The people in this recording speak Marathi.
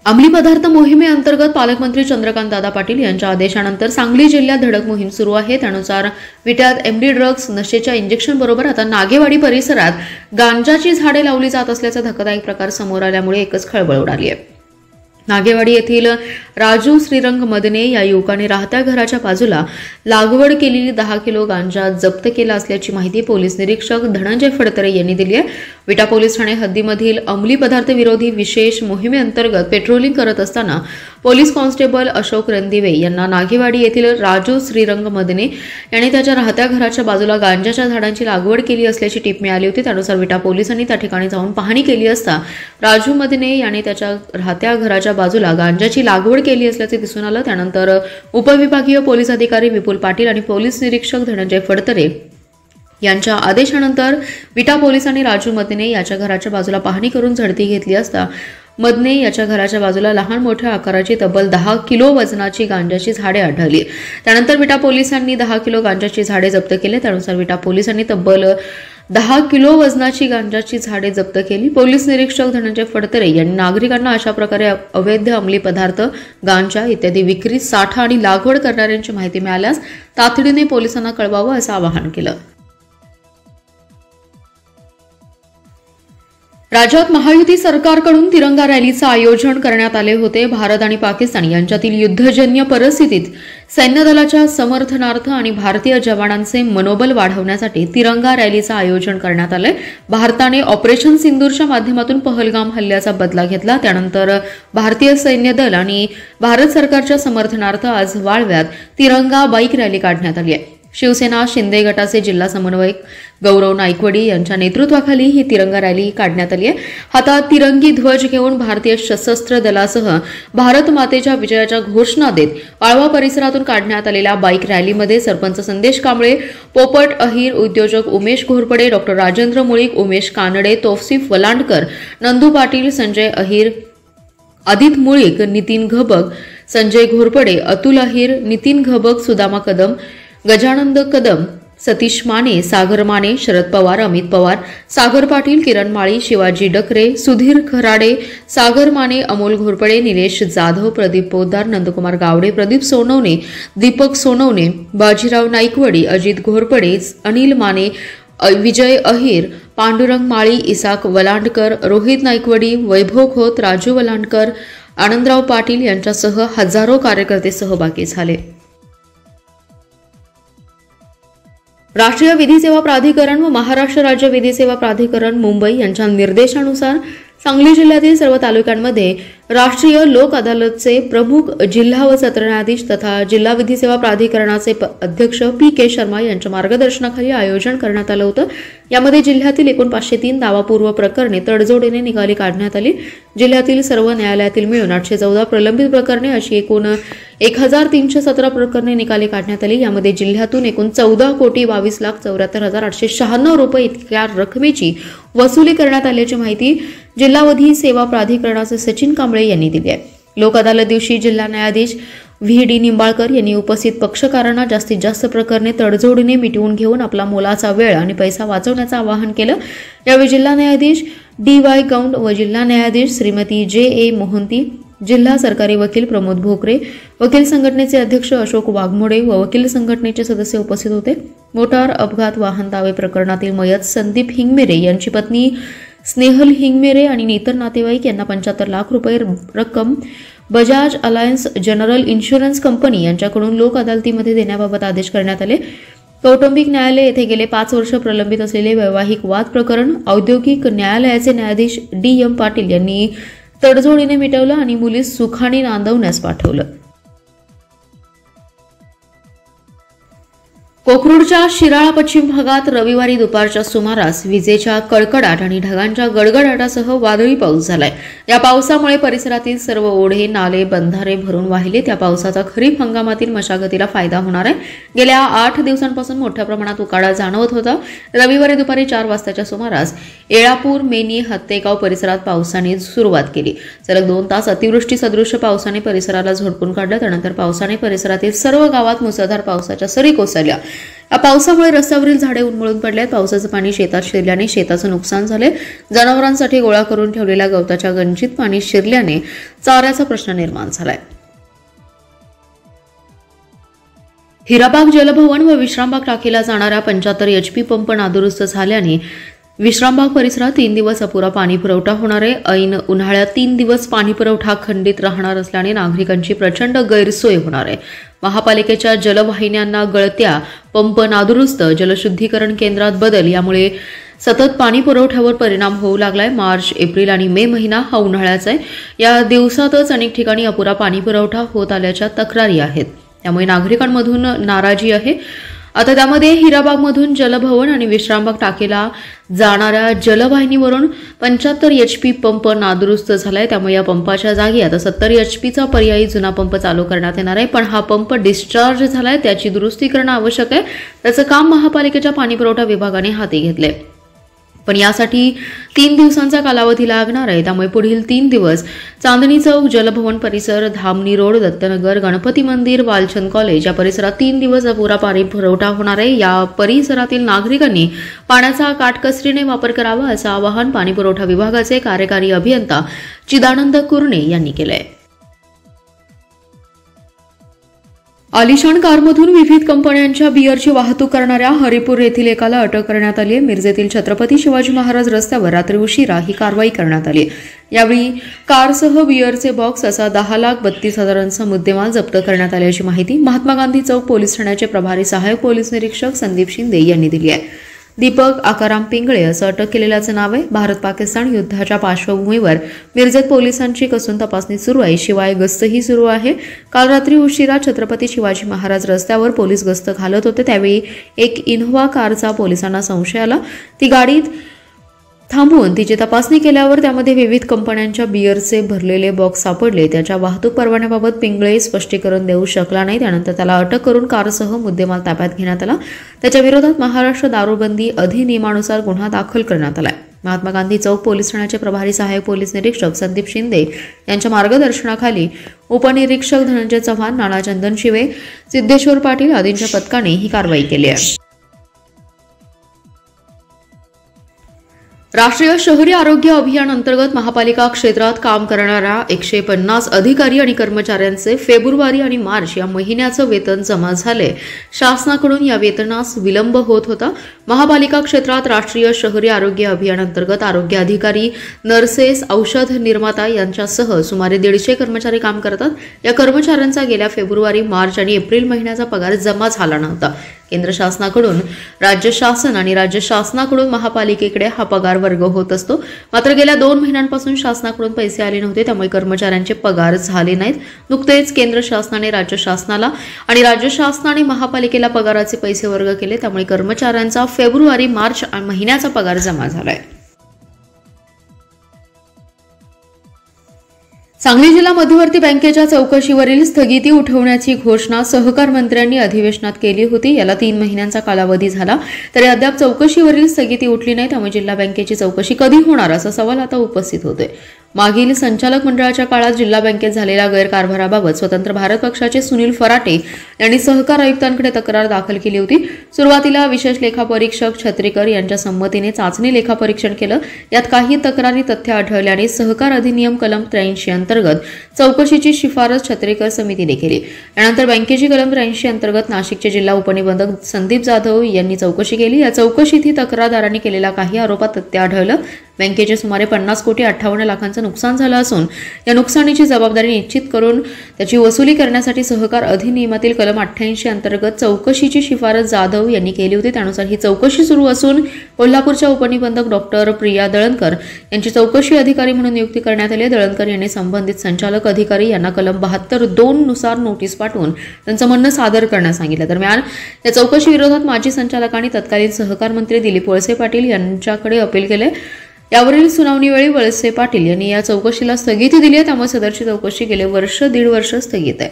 अंमली पदार्थ मोहिमेअंतर्गत पालकमंत्री चंद्रकांत दादा पाटील यांच्या आदेशानंतर सांगली जिल्ह्यात धडक मोहीम सुरू आहे। त्यानुसार विट्यात एमडी ड्रग्ज नशेच्या इंजेक्शन बरोबर आता नागेवाडी परिसरात गांजाची झाडे लावली जात असल्याचा धक्कादायक प्रकार समोर आल्यामुळे एकच खळबळ उडाली आहे। नागेवाडी येथील राजू श्रीरंग मदने या युवकाने राहत्या घराच्या बाजूला लागवड केलेली 10 किलो गांजा जप्त केला असल्याची माहिती पोलीस निरीक्षक धनंजय फडतरे यांनी दिली आहे। विटा पोलीस ठाणे हद्दीमधील अंमली पदार्थ विरोधी विशेष मोहिमेअंतर्गत पेट्रोलिंग करत असताना पोलीस कॉन्स्टेबल अशोक रणदिवे यांना नागेवाडी येथील राजू श्रीरंग मदने यांनी त्याच्या राहत्या घराच्या बाजूला गांजाच्या झाडांची लागवड केली असल्याची टिप मिळाली होती। त्यानुसार विटा पोलिसांनी त्या ठिकाणी जाऊन पाहणी केली असता राजू मदने यांनी त्याच्या राहत्या घराच्या बाजूला गांजाची लागवड केली असल्याचे दिसून आलं। त्यानंतर उपविभागीय पोलीस अधिकारी विपुल पाटील आणि पोलीस निरीक्षक धनंजय फडतरे यांच्या आदेशानंतर विटा पोलिसांनी राजू मदने याच्या घराच्या बाजूला पाहणी करून झडती घेतली असता मदने याच्या घराच्या बाजूला लहान मोठ्या आकाराची तब्बल 10 किलो वजनाची गांजाची झाडे आढळली। त्यानंतर विटा पोलिसांनी 10 किलो गांजाची झाडे जप्त केले। त्यानुसार विटा पोलिसांनी तब्बल 10 किलो वजनाची गांजाची झाडे जप्त केली। पोलीस निरीक्षक धनंजय फडतरे यांनी नागरिकांना अशा प्रकारे अवैध अंमली पदार्थ गांजा इत्यादी विक्री साठा आणि लागवड करणाऱ्यांची माहिती मिळाल्यास तातडीने पोलिसांना कळवावं असं आवाहन केलं। राज्यात महायुती सरकारकडून तिरंगा रॅलीचं आयोजन करण्यात आले होते। भारत आणि पाकिस्तान यांच्यातील युद्धजन्य परिस्थितीत सैन्य दलाच्या समर्थनार्थ आणि भारतीय जवानांचे मनोबल वाढवण्यासाठी तिरंगा रॅलीचं आयोजन करण्यात आले। भारताने ऑपरेशन सिंदूरच्या माध्यमातून पहलगाम हल्ल्याचा बदला घेतला। त्यानंतर भारतीय सैन्य दल आणि भारत सरकारच्या समर्थनार्थ आज वाळव्यात तिरंगा बाईक रॅली काढण्यात आली आहे। शिवसेना शिंदे गटाचे जिल्हा समन्वयक गौरव नाईकवडी यांच्या नेतृत्वाखाली ही तिरंगा रॅली काढण्यात आली आहे। हातात तिरंगी ध्वज घेऊन भारतीय सशस्त्र दलासह भारत मातेच्या विजयाच्या घोषणा देत वाळवा परिसरातून काढण्यात आलेल्या बाईक रॅलीमध्ये सरपंच संदेश कांबळे, पोपट अहिर, उद्योजक उमेश घोरपडे, डॉ. राजेंद्र मुळीक, उमेश कानडे, तौसिफ वलांडकर, नंदू पाटील, संजय अहिर, आदित मुळीक, नितीन घबक, संजय घोरपडे, अतुल अहिर, नितीन घबक, सुदामा कदम, गजानंद कदम, सतीश माने, सागर माने, शरद पवार, अमित पवार, सागर पाटील, किरण माळी, शिवाजी डकरे, सुधीर खराडे, सागर माने, अमोल घोरपडे, निलेश जाधव, प्रदीप पोद्दार, नंदकुमार गावडे, प्रदीप सोनवणे, दीपक सोनवणे, बाजीराव नाईकवडी, अजित घोरपडे, अनिल माने, विजय अहिर, पांडुरंग माळी, इसाक वलांडकर, रोहित नाईकवडी, वैभव खोत, राजू वलांडकर, आनंदराव पाटील यांच्यासह हजारो कार्यकर्ते सहभागी झाले। राष्ट्रीय विधी सेवा प्राधिकरण व महाराष्ट्र राज्य विधी सेवा प्राधिकरण मुंबई यांच्या निर्देशानुसार सांगली जिल्ह्यातील सर्व तालुक्यांमध्ये राष्ट्रीय लोक अदालतचे प्रमुख जिल्हा व सत्र न्यायाधीश तथा जिल्हा विधी सेवा प्राधिकरणाचे अध्यक्ष पी.के. शर्मा यांच्या मार्गदर्शनाखाली आयोजन करण्यात आलं होतं। यामध्ये जिल्ह्यातील एकूण 503 दावापूर्व प्रकरणे तडजोडीने निकाली काढण्यात आली। जिल्ह्यातील सर्व न्यायालयातील मिळून 814 प्रलंबित प्रकरणे अशी एकूण 1317 प्रकरणे निकाली काढण्यात आली। यामध्ये जिल्ह्यातून एकूण 14,22,74,896 रुपये इतक्या रकमेची वसुली करण्यात आल्याची माहिती जिल्हा विधी सेवा प्राधिकरणाचे सचिन कांबळे यांनी दिली आहे। लोक अदालत दिवशी जिल्हा न्यायाधीश व्ही.डी. निंबाळकर यांनी उपस्थित पक्षकारांना जास्तीत जास्त प्रकरणे तडजोडीने मिटवून घेऊन आपला मोलाचा वेळ आणि पैसा वाचवण्याचं आवाहन केलं। यावेळी जिल्हा न्यायाधीश डी.वाय. गौंड व जिल्हा न्यायाधीश श्रीमती जे.ए. मोहंती, जिल्हा सरकारी वकील प्रमोद भोकरे, वकील संघटनेचे अध्यक्ष अशोक वाघमोडे व वकील संघटनेचे सदस्य उपस्थित होते। मोटार अपघात वाहन दावे प्रकरणातील मयत संदीप हिंगमेरे यांची पत्नी स्नेहल हिंगमेरे आणि इतर नातेवाईक यांना 75 लाख रुपये रक्कम Bajaj alliance general insurance company यांच्याकडून लोक अदालतीमध्ये देण्याबाबत आदेश करण्यात आले। कौटुंबिक न्यायालय येथे गेले 5 वर्ष प्रलंबित असलेले वैवाहिक वाद प्रकरण औद्योगिक न्यायालयाचे न्यायाधीश डी.एम. पाटील यांनी तडजोडीने मिटवलं आणि मुलीस सुखाने नांदवण्यास पाठवलं। कोकरूडच्या शिराळा पश्चिम भागात रविवारी दुपारच्या सुमारास विजेच्या कडकडाट आणि ढगांच्या गडगडाटासह वादळी पाऊस झालाय। या पावसामुळे परिसरातील सर्व ओढे, नाले, बंधारे भरून वाहिले। त्या पावसाचा खरीप हंगामातील मशागतीला फायदा होणार आहे। गेल्या 8 दिवसांपासून मोठ्या प्रमाणात उकाडा जाणवत होता। रविवारी दुपारी 4 वाजताच्या सुमारास येळापूर, मेनी, हत्तेगाव परिसरात पावसाने सुरुवात केली। सलग 2 तास अतिवृष्टी सदृश्य पावसाने परिसराला झोडपून काढलं। त्यानंतर पावसाने परिसरातील सर्व गावात मुसळधार पावसाच्या सरी कोसळल्या। या पावसामुळे रस्त्यावरील झाडे उन्मळून पडले आहेत। पावसाचं पाणी शेतात शिरल्याने शेताचं नुकसान झाले। जनावरांसाठी गोळा करून ठेवलेल्या गवताच्या गंजीत पाणी शिरल्याने चाऱ्याचा प्रश्न निर्माण झालाय। हिराबाग जलभवन व विश्रामबाग टाकीला जाणारा 75 HP पंप नादुरुस्त झाल्याने विश्रामबाग परिसरात 3 दिवस अपुरा पाणी पुरवठा होणार आहे। ऐन उन्हाळ्यात 3 दिवस पाणी पुरवठा खंडित राहणार असल्याने नागरिकांची प्रचंड गैरसोय होणार आहे। महापालिकेच्या जलवाहिन्यांना गळत्या, पंप नादुरुस्त, जलशुद्धीकरण केंद्रात बदल यामुळे सतत पाणी पुरवठ्यावर परिणाम होऊ लागलाय। मार्च, एप्रिल आणि मे महिना हा उन्हाळ्याचा आहे। या दिवसातच अनेक ठिकाणी अपुरा पाणी पुरवठा होत आल्याच्या तक्रारी आहेत, त्यामुळे नागरिकांमधून नाराजी आहे। आता त्यामध्ये हिराबागमधून जलभवन आणि विश्रामबाग टाकीला जाणाऱ्या जलवाहिनीवरून 75 HP पंप नादुरुस्त झालाय, त्यामुळे या पंपाच्या जागी आता 70 HPचा पर्यायी जुना पंप चालू करण्यात येणार आहे। पण हा पंप डिस्चार्ज झालाय, त्याची दुरुस्ती करणं आवश्यक आहे। त्याचं काम महापालिकेच्या पाणीपुरवठा विभागाने हाती घेतले, पण यासाठी 3 दिवसांचा कालावधी लागणार आहे। त्यामुळे पुढील 3 दिवस चांदणी चौक, जलभवन परिसर, धामणी रोड, दत्तनगर, गणपती मंदिर, वालचंद कॉलेज या परिसरात 3 दिवस अपुरा पाणी पुरवठा होणार आहे। या परिसरातील नागरिकांनी पाण्याचा काटकसरीने वापर करावा असं आवाहन पाणीपुरवठा विभागाचे कार्यकारी अभियंता चिदानंद कुर्णे यांनी केलंय। आलिशान कारमधून विविध कंपन्यांच्या बिअरची वाहतूक करणाऱ्या हरिपूर येथील एकाला अटक करण्यात आली आहे। मिरजेतील छत्रपती शिवाजी महाराज रस्त्यावर रात्री उशिरा ही कारवाई करण्यात आली। यावेळी कारसह बिअरचे बॉक्स असा 10,32,000चा मुद्देमाल जप्त करण्यात आल्याची माहिती महात्मा गांधी चौक पोलीस ठाण्याचे प्रभारी सहाय्यक पोलीस निरीक्षक संदीप शिंदे यांनी दिली आहे। दीपक आकाराम पिंगळे असं अटक केलेल्याचं नाव आहे। भारत-पाकिस्तान युद्धाच्या पार्श्वभूमीवर मिरजेत पोलिसांची कसून तपासणी सुरू आहे, शिवाय गस्तही सुरू आहे। काल रात्री उशिरा छत्रपती शिवाजी महाराज रस्त्यावर पोलीस गस्त घालत होते, त्यावेळी एक इनोव्हा कारचा पोलिसांना संशय आला। ती गाडीत थांबवून तिची तपासणी केल्यावर त्यामध्ये विविध कंपन्यांच्या बिअरचे भरलेले बॉक्स सापडले। त्याच्या वाहतूक परवान्याबाबत पिंगळे स्पष्टीकरण देऊ शकला नाही। त्यानंतर त्याला अटक करून कारसह मुद्देमाल ताब्यात घेण्यात आला। त्याच्या विरोधात महाराष्ट्र दारूबंदी अधिनियमानुसार गुन्हा दाखल करण्यात आला। महात्मा गांधी चौक पोलीस ठाण्याचे प्रभारी सहाय्यक पोलीस निरीक्षक संदीप शिंदे यांच्या मार्गदर्शनाखाली उपनिरीक्षक धनंजय चव्हाण, नाना चंदन शिवे, सिद्धेश्वर पाटील आदींच्या पथकाने ही कारवाई केली आहे। राष्ट्रीय शहरी आरोग्य अभियान अंतर्गत महापालिका क्षेत्रात काम करणाऱ्या 150 अधिकारी आणि कर्मचाऱ्यांचे फेब्रुवारी आणि मार्च या महिन्याचं वेतन जमा झाले। शासनाकडून या वेतनास विलंब होत होता। महापालिका क्षेत्रात राष्ट्रीय शहरी आरोग्य अभियान अंतर्गत आरोग्य अधिकारी, नर्सेस, औषध निर्माता यांच्यासह सुमारे 150 कर्मचारी काम करतात। या कर्मचाऱ्यांचा गेल्या फेब्रुवारी, मार्च आणि एप्रिल महिन्याचा पगार जमा झाला नव्हता। केंद्र शासनाकडून राज्य शासन आणि राज्य शासनाकडून महापालिकेकडे हा पगार वर्ग होत असतो, मात्र गेल्या 2 महिन्यांपासून शासनाकडून पैसे आले नव्हते, त्यामुळे कर्मचाऱ्यांचे पगार झाले नाहीत। नुकतेच केंद्र शासनाने राज्य शासनाला आणि राज्य शासनाने महापालिकेला पगाराचे पैसे वर्ग केले, त्यामुळे कर्मचाऱ्यांचा फेब्रुवारी, मार्च महिन्याचा पगार जमा झालाय। सांगली जिल्हा मध्यवर्ती बँकेच्या चौकशीवरील स्थगिती उठवण्याची घोषणा सहकार मंत्र्यांनी अधिवेशनात केली होती। याला 3 महिन्यांचा कालावधी झाला, तरी अद्याप चौकशीवरील स्थगिती उठली नाही, त्यामुळे जिल्हा बँकेची चौकशी कधी होणार असा सवाल आता उपस्थित होतोय। मागील संचालक मंडळाच्या काळात जिल्हा बँकेत झालेल्या गैरकारभाराबाबत स्वतंत्र भारत पक्षाचे सुनील फराटे यांनी सहकार आयुक्तांकडे तक्रार दाखल केली होती। सुरुवातीला विशेष लेखापरीक्षक छत्रीकर यांच्या संमतीने चाचणी लेखापरीक्षण केलं। यात काही तक्रारी तथ्य आढळल्याने सहकार अधिनियम कलम 83 अंतर्गत चौकशीची शिफारस छत्रीकर समितीने केली। यानंतर बँकेची कलम 83 अंतर्गत नाशिकचे जिल्हा उपनिबंधक संदीप जाधव यांनी चौकशी केली। या चौकशीत तक्रारदारांनी केलेल्या काही आरोपात तथ्य आढळलं। बँकेचे सुमारे 50,58,00,000चं नुकसान झालं असून या नुकसानीची जबाबदारी निश्चित करून त्याची वसुली करण्यासाठी सहकार अधिनियमातील कलम 88 अंतर्गत चौकशीची शिफारस जाधव यांनी केली होती। त्यानुसार ही चौकशी सुरू असून कोल्हापूरच्या उपनिबंधक डॉक्टर प्रिया दळणकर यांची चौकशी अधिकारी म्हणून नियुक्ती करण्यात आली। दळणकर यांनी संबंधित संचालक अधिकारी यांना कलम 72(2) नुसार नोटीस पाठवून त्यांचं म्हणणं सादर करण्यास सांगितलं। दरम्यान या चौकशी विरोधात माजी संचालकांनी तत्कालीन सहकार मंत्री दिलीप वळसे पाटील यांच्याकडे अपील केले। यावरील सुनावणीवेळी वळसे पाटील यांनी या चौकशीला स्थगिती दिली आहे, त्यामुळे सदरची चौकशी गेले 1.5 वर्ष स्थगित आहे।